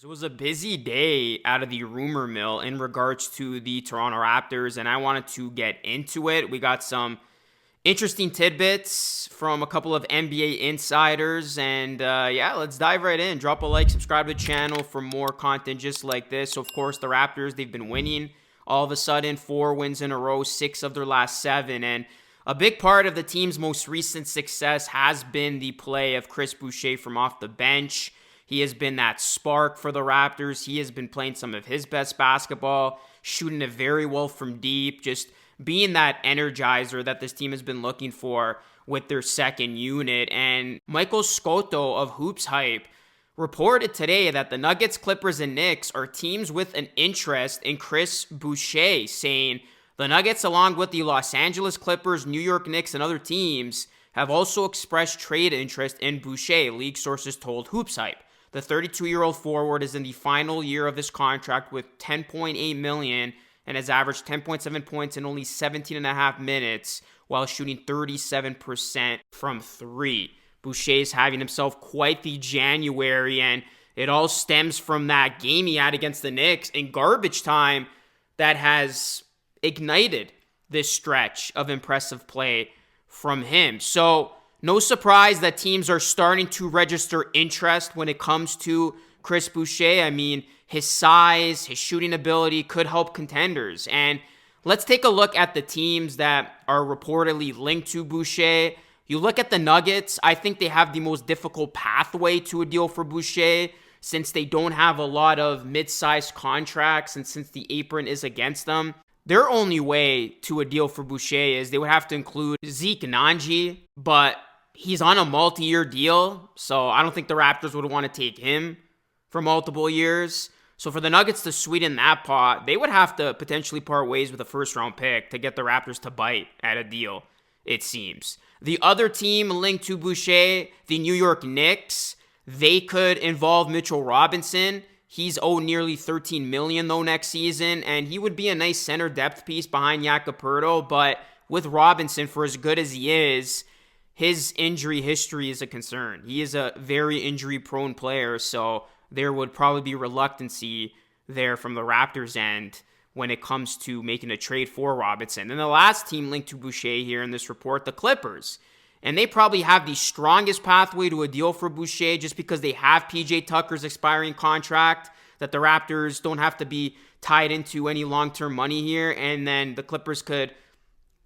It was a busy day out of the rumor mill in regards to the Toronto Raptors, and I wanted to get into it. We got some interesting tidbits from a couple of NBA insiders, and yeah, let's dive right in. Drop a like, subscribe to the channel for more content just like this. So, of course, the Raptors, they've been winning all of a sudden, 4 wins in a row, 6 of their last 7, and a big part of the team's most recent success has been the play of Chris Boucher from off the bench. He has been that spark for the Raptors. He has been playing some of his best basketball, shooting it very well from deep, just being that energizer that this team has been looking for with their second unit. And Michael Scotto of Hoops Hype reported today that the Nuggets, Clippers, and Knicks are teams with an interest in Chris Boucher, saying the Nuggets, along with the Los Angeles Clippers, New York Knicks, and other teams, have also expressed trade interest in Boucher, league sources told Hoops Hype. The 32-year-old forward is in the final year of his contract with $10.8 million and has averaged 10.7 points in only 17.5 minutes while shooting 37% from 3. Boucher is having himself quite the January, and it all stems from that game he had against the Knicks in garbage time that has ignited this stretch of impressive play from him. So, no surprise that teams are starting to register interest when it comes to Chris Boucher. I mean, his size, his shooting ability could help contenders. And let's take a look at the teams that are reportedly linked to Boucher. You look at the Nuggets, I think they have the most difficult pathway to a deal for Boucher since they don't have a lot of mid-sized contracts and since the apron is against them. Their only way to a deal for Boucher is they would have to include Zeke Nnaji, but he's on a multi-year deal, so I don't think the Raptors would want to take him for multiple years. So for the Nuggets to sweeten that pot, they would have to potentially part ways with a first-round pick to get the Raptors to bite at a deal, it seems. The other team linked to Boucher, the New York Knicks, they could involve Mitchell Robinson. He's owed nearly $13 million, though, next season, and he would be a nice center depth piece behind Jakob Poeltl, but with Robinson, for as good as he is, his injury history is a concern. He is a very injury-prone player, so there would probably be reluctancy there from the Raptors' end when it comes to making a trade for Robinson. And the last team linked to Boucher here in this report, the Clippers. And they probably have the strongest pathway to a deal for Boucher just because they have P.J. Tucker's expiring contract, that the Raptors don't have to be tied into any long-term money here, and then the Clippers could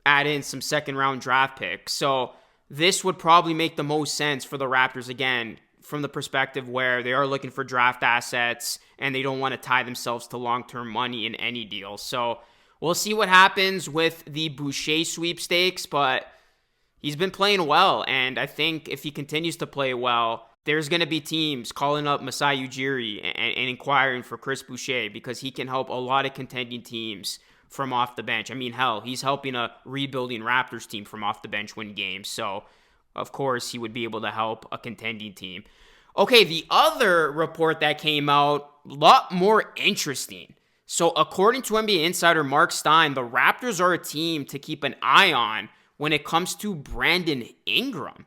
add in some second-round draft picks. So this would probably make the most sense for the Raptors, again, from the perspective where they are looking for draft assets and they don't want to tie themselves to long-term money in any deal. So we'll see what happens with the Boucher sweepstakes, but he's been playing well, and I think if he continues to play well, there's going to be teams calling up Masai Ujiri and inquiring for Chris Boucher because he can help a lot of contending teams from off the bench. I mean, hell, he's helping a rebuilding Raptors team from off the bench win games. So, of course, he would be able to help a contending team. Okay, the other report that came out, a lot more interesting. So, according to NBA insider Mark Stein, the Raptors are a team to keep an eye on when it comes to Brandon Ingram.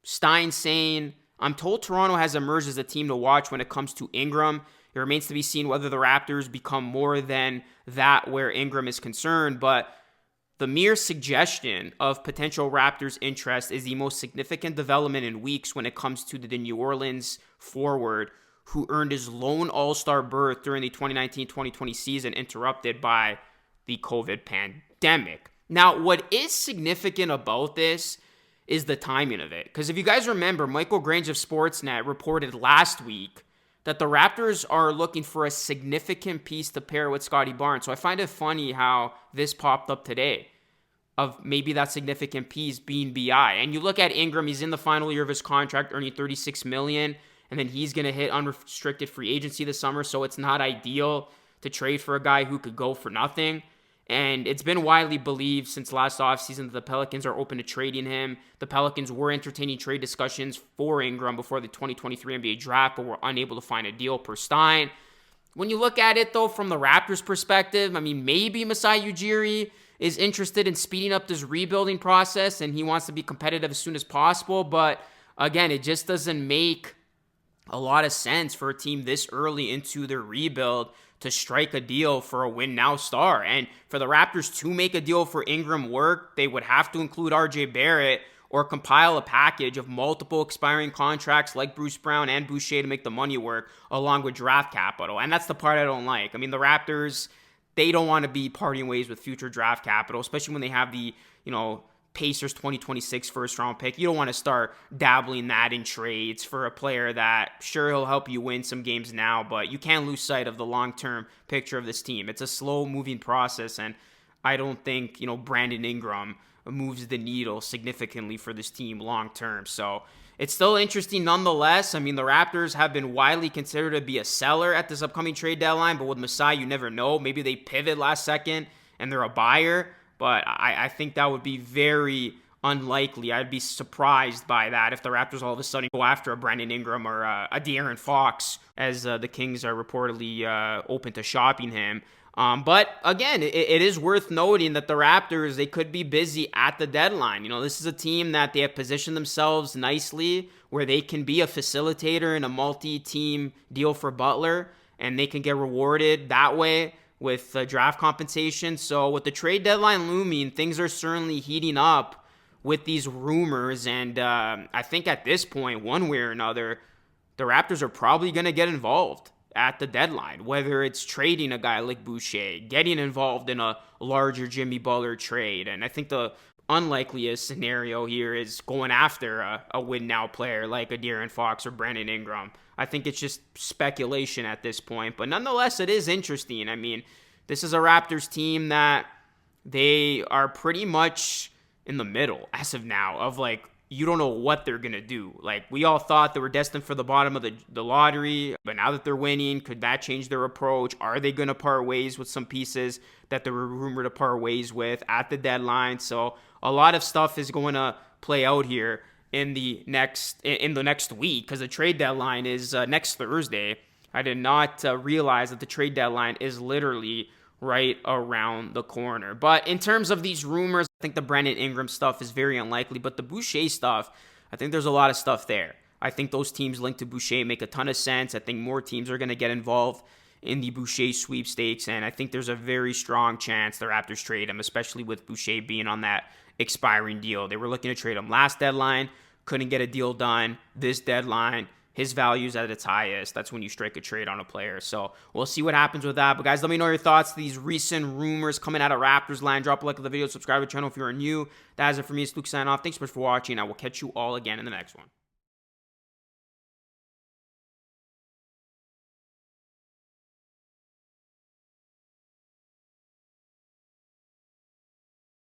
Stein saying, I'm told Toronto has emerged as a team to watch when it comes to Ingram. It remains to be seen whether the Raptors become more than that where Ingram is concerned, but the mere suggestion of potential Raptors interest is the most significant development in weeks when it comes to the New Orleans forward who earned his lone All-Star berth during the 2019-2020 season, interrupted by the COVID pandemic. Now, what is significant about this is the timing of it. Because if you guys remember, Michael Grange of Sportsnet reported last week that the Raptors are looking for a significant piece to pair with Scottie Barnes. So I find it funny how this popped up today of maybe that significant piece being BI. And you look at Ingram, he's in the final year of his contract, earning $36 million, and then he's going to hit unrestricted free agency this summer, so it's not ideal to trade for a guy who could go for nothing. And it's been widely believed since last offseason that the Pelicans are open to trading him. The Pelicans were entertaining trade discussions for Ingram before the 2023 NBA draft, but were unable to find a deal per Stein. When you look at it, though, from the Raptors' perspective, I mean, maybe Masai Ujiri is interested in speeding up this rebuilding process, and he wants to be competitive as soon as possible. But, again, it just doesn't make a lot of sense for a team this early into their rebuild to strike a deal for a win-now star. And for the Raptors to make a deal for Ingram work, they would have to include RJ Barrett or compile a package of multiple expiring contracts like Bruce Brown and Boucher to make the money work, along with draft capital. And that's the part I don't like. I mean, the Raptors, they don't want to be parting ways with future draft capital, especially when they have the, Pacers 2026 first round pick. You don't want to start dabbling that in trades for a player that, sure, he'll help you win some games now, but you can't lose sight of the long-term picture of this team. It's a slow-moving process, and I don't think, Brandon Ingram moves the needle significantly for this team long-term. So it's still interesting nonetheless. I mean, the Raptors have been widely considered to be a seller at this upcoming trade deadline, but with Masai, you never know. Maybe they pivot last second and they're a buyer. But I think that would be very unlikely. I'd be surprised by that if the Raptors all of a sudden go after a Brandon Ingram or a De'Aaron Fox, as the Kings are reportedly open to shopping him. But again, it is worth noting that the Raptors, they could be busy at the deadline. This is a team that they have positioned themselves nicely where they can be a facilitator in a multi-team deal for Butler, and they can get rewarded that way with draft compensation. So with the trade deadline looming, things are certainly heating up with these rumors. And I think at this point, one way or another, the Raptors are probably going to get involved at the deadline, whether it's trading a guy like Boucher, getting involved in a larger Jimmy Butler trade. And I think the unlikeliest scenario here is going after a win-now player like a De'Aaron Fox or Brandon Ingram. I think it's just speculation at this point, but nonetheless, it is interesting. I mean, this is a Raptors team that they are pretty much in the middle as of now of you don't know what they're going to do. We all thought they were destined for the bottom of the lottery, but now that they're winning, could that change their approach? Are they going to part ways with some pieces that they were rumored to part ways with at the deadline? So a lot of stuff is going to play out here in the next week, because the trade deadline is next Thursday. I did not realize that the trade deadline is literally right around the corner. But in terms of these rumors, I think the Brandon Ingram stuff is very unlikely, but the Boucher stuff, I think there's a lot of stuff there. I think those teams linked to Boucher make a ton of sense. I think more teams are going to get involved in the Boucher sweepstakes, and I think there's a very strong chance the Raptors trade him, especially with Boucher being on that expiring deal. They were looking to trade him last deadline, couldn't get a deal done. This deadline, his value's at its highest. That's when you strike a trade on a player. So we'll see what happens with that. But guys, let me know your thoughts. These recent rumors coming out of Raptors land. Drop a like on the video, subscribe to the channel if you're new. That is it for me. It's Luke signing off. Thanks so much for watching. I will catch you all again in the next one.